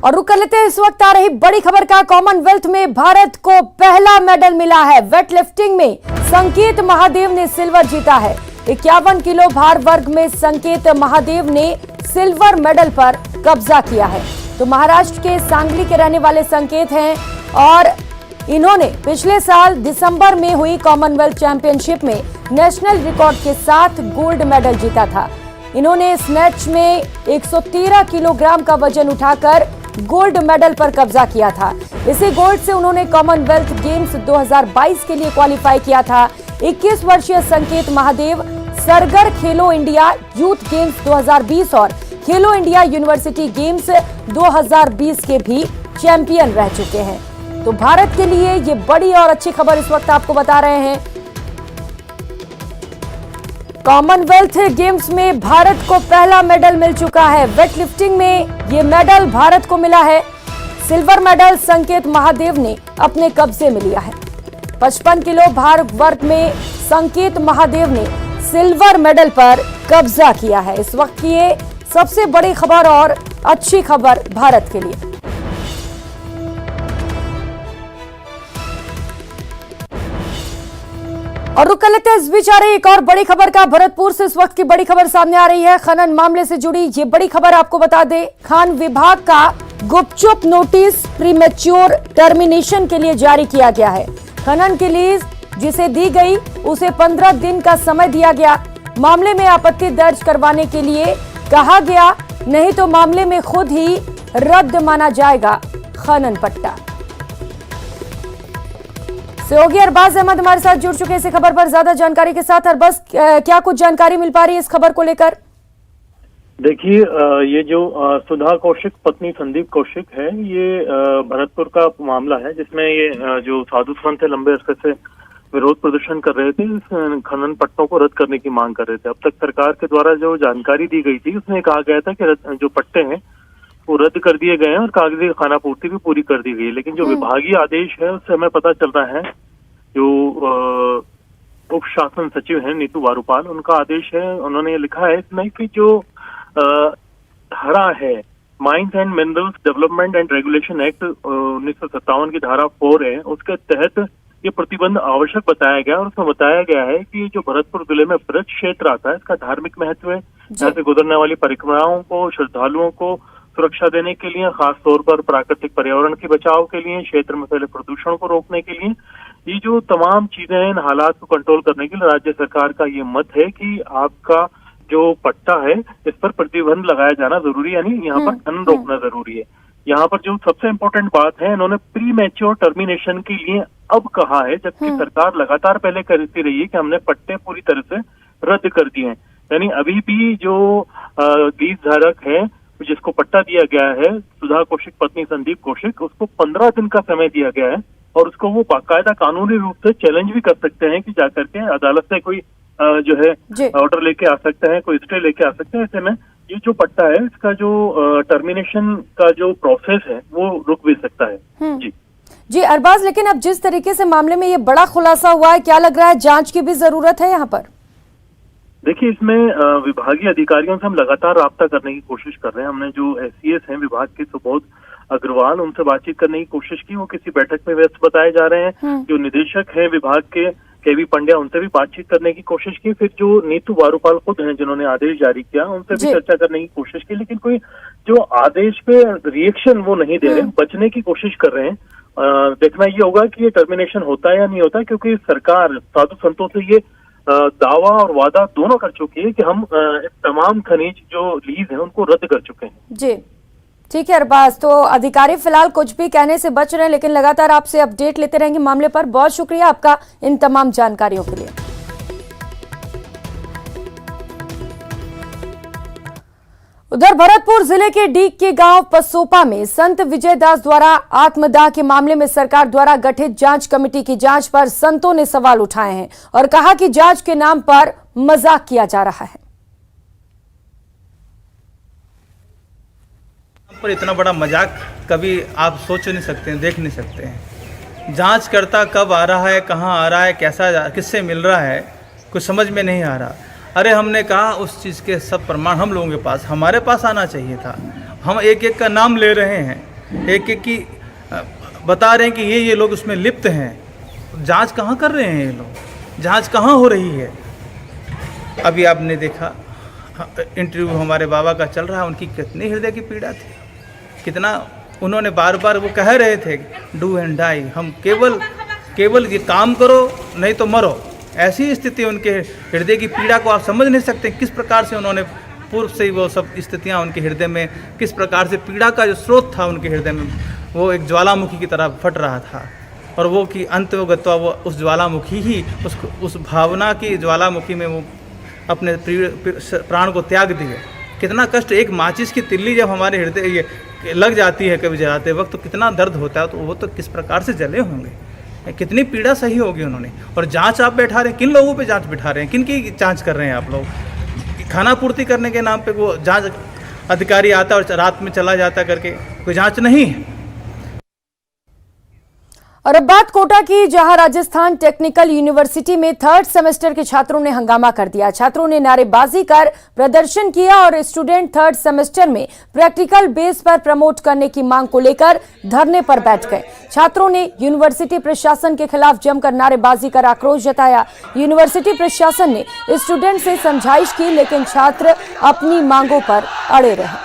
और रुक कर लेते हैं इस वक्त आ रही बड़ी खबर का। कॉमनवेल्थ में भारत को पहला मेडल मिला है। वेट लिफ्टिंग में संकेत महादेव ने सिल्वर जीता है। 51 किलो भार वर्ग में संकेत महादेव ने सिल्वर मेडल पर कब्जा किया है। तो महाराष्ट्र के सांगली के रहने वाले संकेत हैं और इन्होंने पिछले साल दिसंबर में हुई कॉमनवेल्थ चैंपियनशिप में नेशनल रिकॉर्ड के साथ गोल्ड मेडल जीता था। इन्होंने इस मैच में 113 किलोग्राम का वजन उठाकर गोल्ड मेडल पर कब्जा किया था। इसी गोल्ड से उन्होंने कॉमनवेल्थ गेम्स 2022 के लिए क्वालिफाई किया था। 21 वर्षीय संकेत महादेव सरगर खेलो इंडिया यूथ गेम्स 2020 और खेलो इंडिया यूनिवर्सिटी गेम्स 2020 के भी चैंपियन रह चुके हैं। तो भारत के लिए ये बड़ी और अच्छी खबर इस वक्त आपको बता रहे हैं। कॉमनवेल्थ गेम्स में भारत को पहला मेडल मिल चुका है। वेट लिफ्टिंग में ये मेडल भारत को मिला है। सिल्वर मेडल संकेत महादेव ने अपने कब्जे में लिया है। 55 किलो भार वर्ग में संकेत महादेव ने सिल्वर मेडल पर कब्जा किया है। इस वक्त की ये सबसे बड़ी खबर और अच्छी खबर भारत के लिए। और रुक कर लेते हैं इस बीच आ रही एक और बड़ी खबर का। भरतपुर से इस वक्त की बड़ी खबर सामने आ रही है। खनन मामले से जुड़ी ये बड़ी खबर आपको बता दें। खान विभाग का गुपचुप नोटिस प्रीमेच्योर टर्मिनेशन के लिए जारी किया गया है। खनन की लीज जिसे दी गई उसे 15 दिन का समय दिया गया। मामले में आपत्ति दर्ज करवाने के लिए कहा गया, नहीं तो मामले में खुद ही रद्द माना जाएगा खनन पट्टा। सहयोगी अरबाज अहमद हमारे साथ जुड़ चुके हैं इस खबर पर ज्यादा जानकारी के साथ। अरबाज, क्या कुछ जानकारी मिल पा रही है इस खबर को लेकर? देखिए, ये जो सुधा कौशिक पत्नी संदीप कौशिक है, ये भरतपुर का मामला है जिसमें ये जो साधु संत है लंबे अरसे से विरोध प्रदर्शन कर रहे थे, इस खनन पट्टों को रद्द करने की मांग कर रहे थे। अब तक सरकार के द्वारा जो जानकारी दी गई थी उसमें कहा गया था कि जो पट्टे हैं वो रद्द कर दिए गए हैं और कागजी खानापूर्ति भी पूरी कर दी गई है। लेकिन जो विभागीय आदेश है उससे हमें पता चल रहा है, जो उप शासन सचिव हैं नीतू वारूपाल, उनका आदेश है। उन्होंने लिखा है इसमें कि जो धारा है mines and minerals development and regulation act 1957 की धारा 4 है, उसके तहत ये प्रतिबंध आवश्यक बताया गया। और उसमें बताया गया है कि जो भरतपुर जिले में ब्रज क्षेत्र आता है, इसका धार्मिक महत्व है। यहाँ से गुजरने वाली परिक्रमाओं को, श्रद्धालुओं को सुरक्षा देने के लिए, खास तौर पर प्राकृतिक पर्यावरण के बचाव के लिए, क्षेत्र में फैले प्रदूषण को रोकने के लिए, ये जो तमाम चीजें हैं, इन हालात को कंट्रोल करने के लिए राज्य सरकार का ये मत है कि आपका जो पट्टा है इस पर प्रतिबंध लगाया जाना जरूरी है, यानी यहाँ पर खनन रोकना जरूरी है। यहाँ पर जो सबसे इम्पोर्टेंट बात है, इन्होंने प्री मैच्योर टर्मिनेशन के लिए अब कहा है, जबकि सरकार लगातार पहले करती रही है कि हमने पट्टे पूरी तरह से रद्द कर दिए हैं। यानी अभी भी जो लीज धारक है जिसको पट्टा दिया गया है, सुधा कौशिक पत्नी संदीप कौशिक, उसको 15 दिन का समय दिया गया है और उसको वो बाकायदा कानूनी रूप से चैलेंज भी कर सकते हैं कि जाकर के अदालत से कोई जो है ऑर्डर लेके आ सकते हैं, कोई स्टे लेके आ सकते हैं। ऐसे में ये जो पट्टा है इसका जो टर्मिनेशन का जो प्रोसेस है वो रुक भी सकता है। जी अरबाज, लेकिन अब जिस तरीके से मामले में ये बड़ा खुलासा हुआ है, क्या लग रहा है जांच की भी जरूरत है यहाँ पर? देखिए, इसमें विभागीय अधिकारियों से हम लगातार राब्ता करने की कोशिश कर रहे हैं। हमने जो एससीएस हैं विभाग के सुबोध अग्रवाल, उनसे बातचीत करने की कोशिश की। वो किसी बैठक में व्यस्त बताए जा रहे हैं। जो निदेशक हैं विभाग के केवी पंड्या, उनसे भी बातचीत करने की कोशिश की। फिर जो नीतू वारूपाल खुद हैं जिन्होंने आदेश जारी किया, उनसे भी चर्चा करने की कोशिश की। लेकिन कोई जो आदेश पे रिएक्शन वो नहीं दे रहे, बचने की कोशिश कर रहे हैं। देखना ये होगा कि ये टर्मिनेशन होता है या नहीं होता, क्योंकि सरकार साधु संतों से ये दावा और वादा दोनों कर चुकी है कि हम तमाम खनिज जो लीज है उनको रद्द कर चुके हैं। जी ठीक है अरबाज, तो अधिकारी फिलहाल कुछ भी कहने से बच रहे हैं, लेकिन लगातार आपसे अपडेट लेते रहेंगे मामले पर। बहुत शुक्रिया आपका इन तमाम जानकारियों के लिए। उधर भरतपुर जिले के डीग के गांव पसोपा में संत विजय दास द्वारा आत्मदाह के मामले में सरकार द्वारा गठित जांच कमेटी की जांच पर संतों ने सवाल उठाए हैं और कहा कि जांच के नाम पर मजाक किया जा रहा है। पर इतना बड़ा मजाक कभी आप सोच नहीं सकते हैं, देख नहीं सकते हैं। जांच करता कब आ रहा है, कहां आ रहा है, कैसा किससे मिल रहा है, कुछ समझ में नहीं आ रहा। अरे हमने कहा उस चीज़ के सब प्रमाण हम लोगों के पास, हमारे पास आना चाहिए था। हम एक एक का नाम ले रहे हैं, एक एक की बता रहे हैं कि ये लोग उसमें लिप्त हैं। जांच कहाँ कर रहे हैं ये लोग, जांच कहाँ हो रही है? अभी आपने देखा इंटरव्यू हमारे बाबा का चल रहा है, उनकी कितनी हृदय की पीड़ा थी, कितना उन्होंने बार बार वो कह रहे थे डू एंड डाई, हम केवल ये काम करो नहीं तो मरो। ऐसी स्थिति उनके हृदय की पीड़ा को आप समझ नहीं सकते किस प्रकार से उन्होंने पूर्व से ही वो सब स्थितियाँ उनके हृदय में, किस प्रकार से पीड़ा का जो स्रोत था उनके हृदय में वो एक ज्वालामुखी की तरह फट रहा था, और वो कि अंत में गत्वा वो उस ज्वालामुखी ही उस भावना की ज्वालामुखी में वो अपने प्राण को त्याग दिए। कितना कष्ट, एक माचिस की तिल्ली जब हमारे हृदय ये लग जाती है कभी जलाते वक्त तो कितना दर्द होता है, तो वो तो किस प्रकार से जले होंगे, कितनी पीड़ा सही होगी उन्होंने। और जांच आप बैठा रहे हैं, किन लोगों पे जांच बिठा रहे हैं, किन की जांच कर रहे हैं आप लोग? खाना पूर्ति करने के नाम पे वो जांच अधिकारी आता और रात में चला जाता करके, कोई जांच नहीं है। और अब बात कोटा की, जहां राजस्थान टेक्निकल यूनिवर्सिटी में 3rd सेमेस्टर के छात्रों ने हंगामा कर दिया। छात्रों ने नारेबाजी कर प्रदर्शन किया और स्टूडेंट 3rd सेमेस्टर में प्रैक्टिकल बेस पर प्रमोट करने की मांग को लेकर धरने पर बैठ गए। छात्रों ने यूनिवर्सिटी प्रशासन के खिलाफ जमकर नारेबाजी कर आक्रोश जताया। यूनिवर्सिटी प्रशासन ने स्टूडेंट से समझाइश की, लेकिन छात्र अपनी मांगों पर अड़े रहे।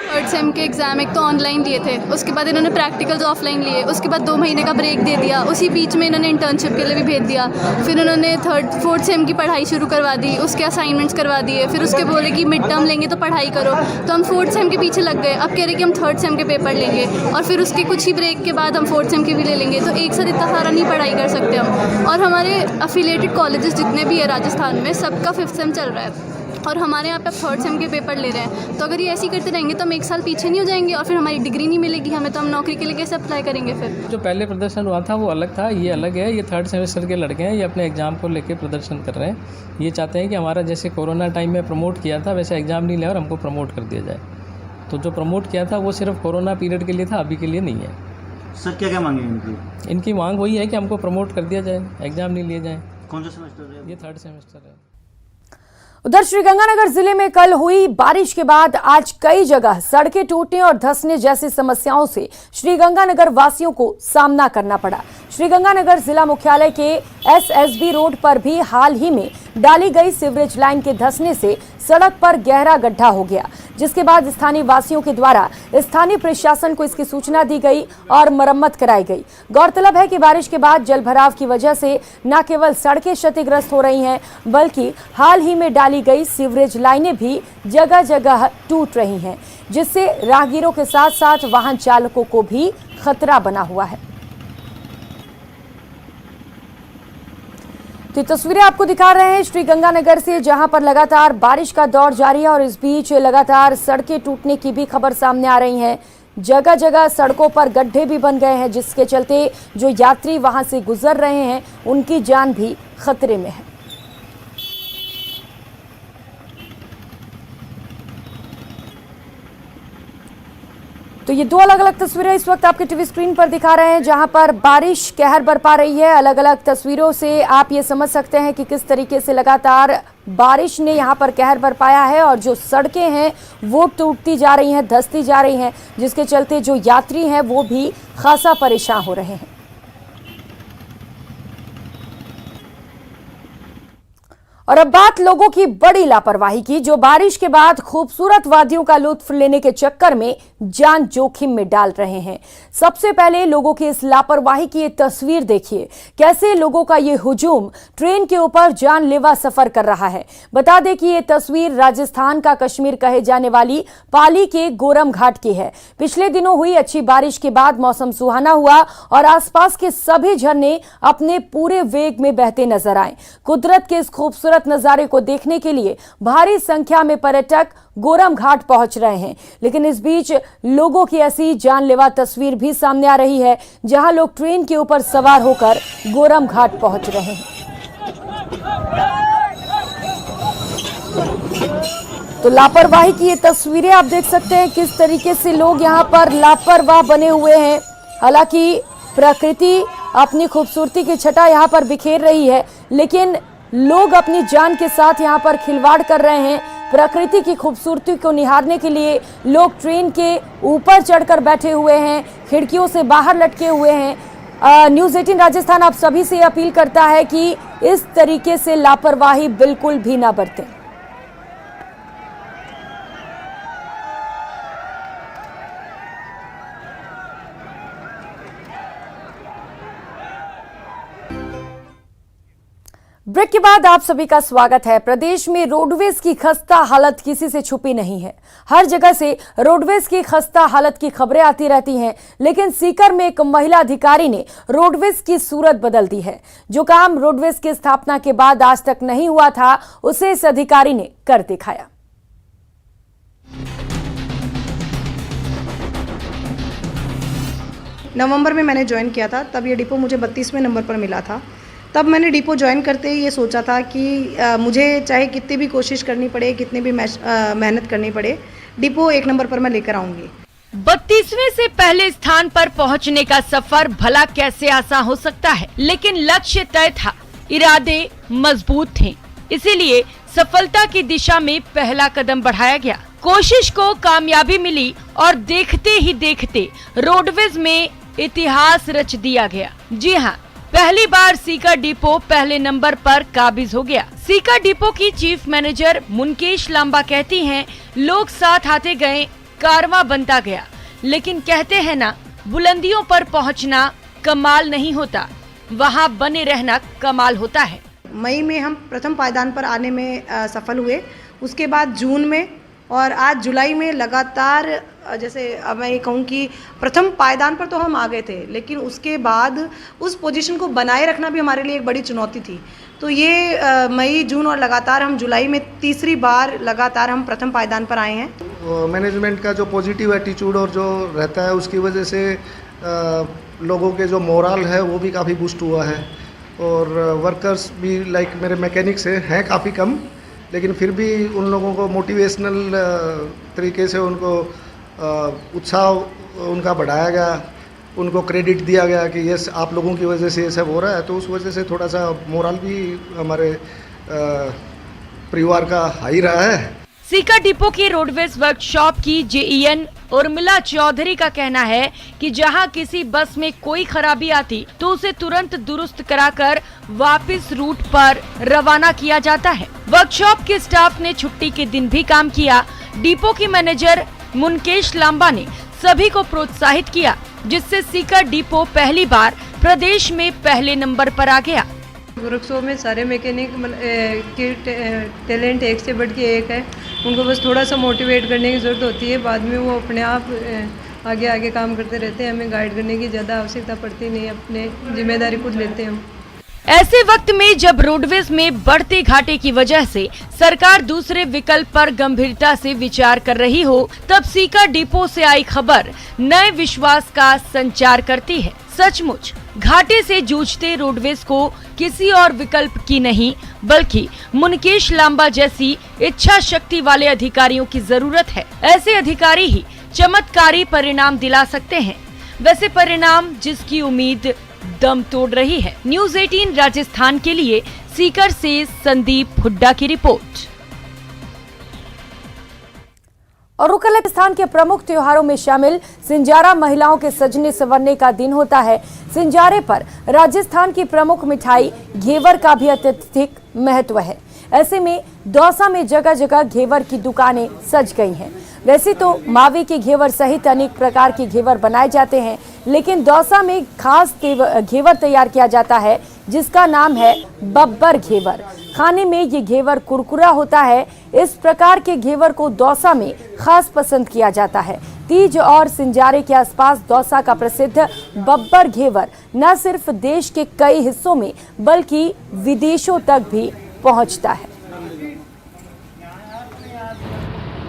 3rd सेम के एग्ज़ाम एक तो ऑनलाइन लिए थे, उसके बाद इन्होंने प्रैक्टिकल्स ऑफलाइन लिए, उसके बाद 2 महीने का ब्रेक दे दिया, उसी बीच में इन्होंने इंटर्नशिप के लिए भी भेज दिया। फिर उन्होंने 4th सेम की पढ़ाई शुरू करवा दी, उसके असाइनमेंट्स करवा दिए, फिर उसके बोले कि मिड टर्म लेंगे तो पढ़ाई करो, तो हम 4th सेम के पीछे लग गए। अब कह रहे कि हम 3rd सेम के पेपर लेंगे और फिर उसके कुछ ही ब्रेक के बाद हम 4th सेम के भी ले लेंगे, तो एक साथ इतना सारा नहीं पढ़ाई कर सकते हम। और हमारे अफिलिएटेड कॉलेजेस जितने भी है राजस्थान में, सबका 5th सेम चल रहा है और हमारे यहाँ पे 3rd सेम के पेपर ले रहे हैं। तो अगर ये ऐसे ही करते रहेंगे तो हम 1 साल पीछे नहीं हो जाएंगे और फिर हमारी डिग्री नहीं मिलेगी हमें, तो हम नौकरी के लिए कैसे अप्लाई करेंगे? फिर जो पहले प्रदर्शन हुआ था वो अलग था, ये अलग है। ये 3rd सेमेस्टर के लड़के हैं, ये अपने एग्ज़ाम को लेके प्रदर्शन कर रहे हैं। ये चाहते हैं कि हमारा जैसे कोरोना टाइम में प्रमोट किया था वैसे एग्ज़ाम नहीं लिया और हमको प्रमोट कर दिया जाए। तो जो प्रमोट किया था वो सिर्फ कोरोना पीरियड के लिए था, अभी के लिए नहीं है। सर क्या क्या मांगे इनकी? इनकी मांग वही है कि हमको प्रमोट कर दिया जाए, एग्ज़ाम नहीं लिए जाए। कौन सा सेमेस्टर है? ये 3rd सेमेस्टर है। उधर श्रीगंगानगर जिले में कल हुई बारिश के बाद आज कई जगह सड़कें टूटने और धंसने जैसी समस्याओं से श्रीगंगानगर वासियों को सामना करना पड़ा। श्रीगंगानगर जिला मुख्यालय के एसएसबी रोड पर भी हाल ही में डाली गई सीवरेज लाइन के धंसने से सड़क पर गहरा गड्ढा हो गया, जिसके बाद स्थानीय वासियों के द्वारा स्थानीय प्रशासन को इसकी सूचना दी गई और मरम्मत कराई गई। गौरतलब है कि बारिश के बाद जलभराव की वजह से न केवल सड़कें क्षतिग्रस्त हो रही हैं, बल्कि हाल ही में डाली गई सीवरेज लाइनें भी जगह जगह टूट रही हैं, जिससे राहगीरों के साथ साथ वाहन चालकों को भी खतरा बना हुआ है। तो तस्वीरें आपको दिखा रहे हैं श्रीगंगानगर से, जहां पर लगातार बारिश का दौर जारी है और इस बीच लगातार सड़कें टूटने की भी खबर सामने आ रही है। जगह जगह सड़कों पर गड्ढे भी बन गए हैं, जिसके चलते जो यात्री वहां से गुजर रहे हैं उनकी जान भी खतरे में है। तो ये 2 अलग अलग तस्वीरें इस वक्त आपके टीवी स्क्रीन पर दिखा रहे हैं, जहां पर बारिश कहर बरपा रही है। अलग अलग तस्वीरों से आप ये समझ सकते हैं कि किस तरीके से लगातार बारिश ने यहां पर कहर बरपाया है और जो सड़कें हैं वो टूटती जा रही हैं, धंसती जा रही हैं, जिसके चलते जो यात्री हैं वो भी खासा परेशान हो रहे हैं। और अब बात लोगों की बड़ी लापरवाही की, जो बारिश के बाद खूबसूरत वादियों का लुत्फ लेने के चक्कर में जान जोखिम में डाल रहे हैं। सबसे पहले लोगों की इस लापरवाही की ये तस्वीर देखिए, कैसे लोगों का ये हुजूम ट्रेन के ऊपर जानलेवा सफर कर रहा है। बता दें कि ये तस्वीर राजस्थान का कश्मीर कहे जाने वाली पाली के गोरम घाट की है। पिछले दिनों हुई अच्छी बारिश के बाद मौसम सुहाना हुआ और आसपास के सभी झरने अपने पूरे वेग में बहते नजर आए। कुदरत के इस खूबसूरत नजारे को देखने के लिए भारी संख्या में पर्यटक गोरम घाट पहुंच रहे हैं, लेकिन इस बीच लोगों की ऐसी जानलेवा तस्वीर भी सामने आ रही है, जहां लोग ट्रेन के ऊपर सवार होकर गोरम घाट पहुंच रहे हैं। तो लापरवाही की ये तस्वीरें आप देख सकते हैं, किस तरीके से लोग यहां पर लापरवाह बने हुए हैं। हालांकि प्रकृति अपनी खूबसूरती की छटा यहां पर बिखेर रही है, लेकिन लोग अपनी जान के साथ यहाँ पर खिलवाड़ कर रहे हैं। प्रकृति की खूबसूरती को निहारने के लिए लोग ट्रेन के ऊपर चढ़कर बैठे हुए हैं, खिड़कियों से बाहर लटके हुए हैं। न्यूज़ 18 राजस्थान आप सभी से अपील करता है कि इस तरीके से लापरवाही बिल्कुल भी ना बरतें। ब्रेक के बाद आप सभी का स्वागत है। प्रदेश में रोडवेज की खस्ता हालत किसी से छुपी नहीं है। हर जगह से रोडवेज की खस्ता हालत की खबरें आती रहती हैं, लेकिन सीकर में एक महिला अधिकारी ने रोडवेज की सूरत बदल दी है। जो काम रोडवेज की स्थापना के बाद आज तक नहीं हुआ था, उसे इस अधिकारी ने कर दिखाया। नवंबर में मैंने ज्वाइन किया था, तब ये डिपो मुझे 32वें नंबर पर मिला था। तब मैंने डिपो ज्वाइन करते ही ये सोचा था कि मुझे चाहे कितनी भी कोशिश करनी पड़े, कितनी भी मेहनत करनी पड़े, डिपो 1 नंबर पर मैं लेकर आऊँगी। 32वें से पहले स्थान पर पहुंचने का सफर भला कैसे आसान हो सकता है, लेकिन लक्ष्य तय था, इरादे मजबूत थे, इसीलिए सफलता की दिशा में पहला कदम बढ़ाया गया। कोशिश को कामयाबी मिली और देखते ही देखते रोडवेज में इतिहास रच दिया गया। जी हाँ, पहली बार सीकर डिपो पहले नंबर पर काबिज हो गया। सीकर डिपो की चीफ मैनेजर मुनकेश लांबा कहती हैं, लोग साथ आते गए, कारवां बनता गया, लेकिन कहते हैं ना, बुलंदियों पर पहुंचना कमाल नहीं होता, वहां बने रहना कमाल होता है। मई में हम प्रथम पायदान पर आने में सफल हुए, उसके बाद जून में और आज जुलाई में लगातार, जैसे अब मैं ये कहूँ कि प्रथम पायदान पर तो हम आ गए थे, लेकिन उसके बाद उस पोजीशन को बनाए रखना भी हमारे लिए एक बड़ी चुनौती थी। तो ये मई, जून और लगातार हम जुलाई में तीसरी बार लगातार हम प्रथम पायदान पर आए हैं। मैनेजमेंट का जो पॉजिटिव एटीट्यूड और जो रहता है, उसकी वजह से लोगों के जो मोरल है वो भी काफ़ी बूस्ट हुआ है। और वर्कर्स भी लाइक मेरे मैकेनिक्स हैं काफ़ी कम, लेकिन फिर भी उन लोगों को मोटिवेशनल तरीके से उनको उत्साह उनका बढ़ाया गया, उनको क्रेडिट दिया गया कि ये आप लोगों की वजह से ये सब हो रहा है। तो उस वजह से थोड़ा सा मोरल भी हमारे परिवार का हाई रहा है। सीकर डिपो की रोडवेज वर्कशॉप की जेईएन उर्मिला चौधरी का कहना है कि जहां किसी बस में कोई खराबी आती तो उसे तुरंत दुरुस्त कराकर वापस रूट पर रवाना किया जाता है। वर्कशॉप के स्टाफ ने छुट्टी के दिन भी काम किया। डिपो की मैनेजर मुनकेश लांबा ने सभी को प्रोत्साहित किया, जिससे सीकर डिपो पहली बार प्रदेश में पहले नंबर पर आ गया। वर्कशॉप में सारे मैकेनिक के टैलेंट एक से बढ़ के एक है, उनको बस थोड़ा सा मोटिवेट करने की ज़रूरत होती है, बाद में वो अपने आप आगे आगे काम करते रहते हैं। हमें गाइड करने की ज़्यादा आवश्यकता पड़ती नहीं, अपने जिम्मेदारी खुद लेते हैं हम। ऐसे वक्त में जब रोडवेज में बढ़ते घाटे की वजह से सरकार दूसरे विकल्प पर गंभीरता से विचार कर रही हो, तब सीकर डिपो से आई खबर नए विश्वास का संचार करती है। सचमुच घाटे से जूझते रोडवेज को किसी और विकल्प की नहीं, बल्कि मुनकेश लांबा जैसी इच्छा शक्ति वाले अधिकारियों की जरूरत है। ऐसे अधिकारी ही चमत्कारी परिणाम दिला सकते हैं, वैसे परिणाम जिसकी उम्मीद दम तोड़ रही है। न्यूज़ 18 राजस्थान के लिए सीकर से संदीप हुड्डा की रिपोर्ट। और राजस्थान के प्रमुख त्योहारों में शामिल सिंजारा महिलाओं के सजने संवरने का दिन होता है। सिंजारे पर राजस्थान की प्रमुख मिठाई घेवर का भी अत्यधिक महत्व है। ऐसे में दौसा में जगह जगह घेवर की दुकानें सज गई हैं। वैसे तो मावे के घेवर सहित अनेक प्रकार के घेवर बनाए जाते हैं, लेकिन दौसा में खास घेवर तैयार किया जाता है जिसका नाम है बब्बर घेवर। खाने में ये घेवर कुरकुरा होता है। इस प्रकार के घेवर को दौसा में खास पसंद किया जाता है। तीज और सिंजारे के आसपास दौसा का प्रसिद्ध बब्बर घेवर न सिर्फ देश के कई हिस्सों में बल्कि विदेशों तक भी पहुंचता है।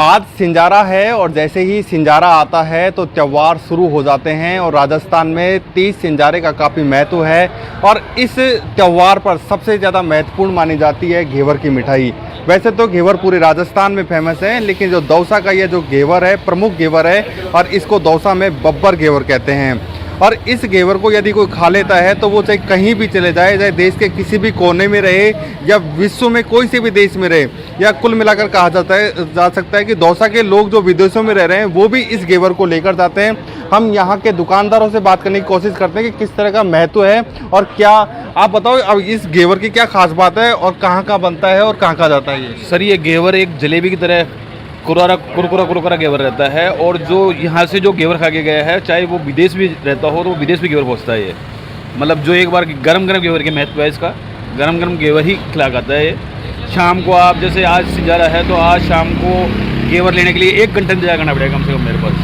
आज सिंजारा है और जैसे ही सिंजारा आता है तो त्यौहार शुरू हो जाते हैं और राजस्थान में तीज सिंजारे का काफ़ी महत्व है। और इस त्यौहार पर सबसे ज़्यादा महत्वपूर्ण मानी जाती है घेवर की मिठाई। वैसे तो घेवर पूरे राजस्थान में फेमस है, लेकिन जो दौसा का ये जो घेवर है प्रमुख घेवर है और इसको दौसा में बब्बर घेवर कहते हैं। और इस घेवर को यदि कोई खा लेता है तो वो चाहे कहीं भी चले जाए, चाहे देश के किसी भी कोने में रहे या विश्व में कोई से भी देश में रहे, या कुल मिलाकर कहा जा सकता है कि दौसा के लोग जो विदेशों में रह रहे हैं वो भी इस घेवर को लेकर जाते हैं। हम यहाँ के दुकानदारों से बात करने की कोशिश करते हैं कि किस तरह का महत्व है और क्या, आप बताओ अब इस घेवर की क्या खास बात है और कहाँ बनता है और कहाँ जाता है ये? सर ये घेवर एक जलेबी की तरह कुरकुरा घेवर रहता है, और जो यहाँ से जो घेवर खा के गया है, चाहे वो विदेश भी रहता हो तो वो विदेश भी घेवर पहुँचता है ये। मतलब जो एक बार गरम घेवर के महत्व है इसका, गरम घेवर ही खिला खाता है ये। शाम को आप जैसे आज सिंजारा है तो आज शाम को घेवर लेने के लिए 1 घंटा इंतजार करना पड़ेगा कम से कम मेरे पास।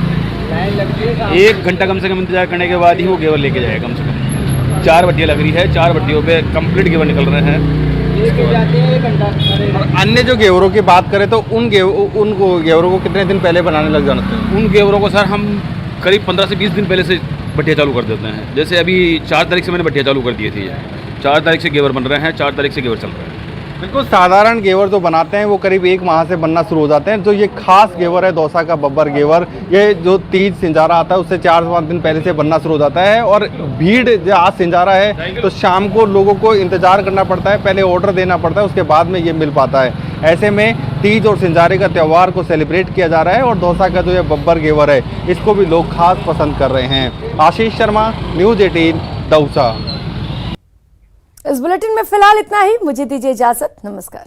1 घंटा कम से कम इंतजार करने के बाद ही वो घेवर लेके जाएगा। कम से कम 4 भट्टियाँ लग रही है, 4 भट्टियों पे कंप्लीट घेवर निकल रहे हैं। और अन्य जो घेवरों की बात करें तो उन घेवरों को कितने दिन पहले बनाने लग जाते हैं? उन घेवरों को सर हम करीब 15 से 20 दिन पहले से भट्टियाँ चालू कर देते हैं। जैसे अभी 4 तारीख से मैंने भट्टियाँ चालू कर दी थी, 4 तारीख से घेवर बन रहे हैं, 4 तारीख से घेवर चल रहे हैं। बिल्कुल साधारण घेवर जो बनाते हैं वो करीब 1 माह से बनना शुरू हो जाते हैं। जो ये खास घेवर है दौसा का बब्बर घेवर, ये जो तीज सिंजारा आता है उससे 4-5 दिन पहले से बनना शुरू हो जाता है। और भीड़ जो आज सिंजारा है तो शाम को लोगों को इंतजार करना पड़ता है, पहले ऑर्डर देना पड़ता है, उसके बाद में ये मिल पाता है। ऐसे में तीज और सिंजारे का त्यौहार को सेलिब्रेट किया जा रहा है और दौसा का जो ये बब्बर घेवर है इसको भी लोग खास पसंद कर रहे हैं। आशीष शर्मा, न्यूज़ 18 दौसा। इस बुलेटिन में फिलहाल इतना ही, मुझे दीजिए इजाजत, नमस्कार।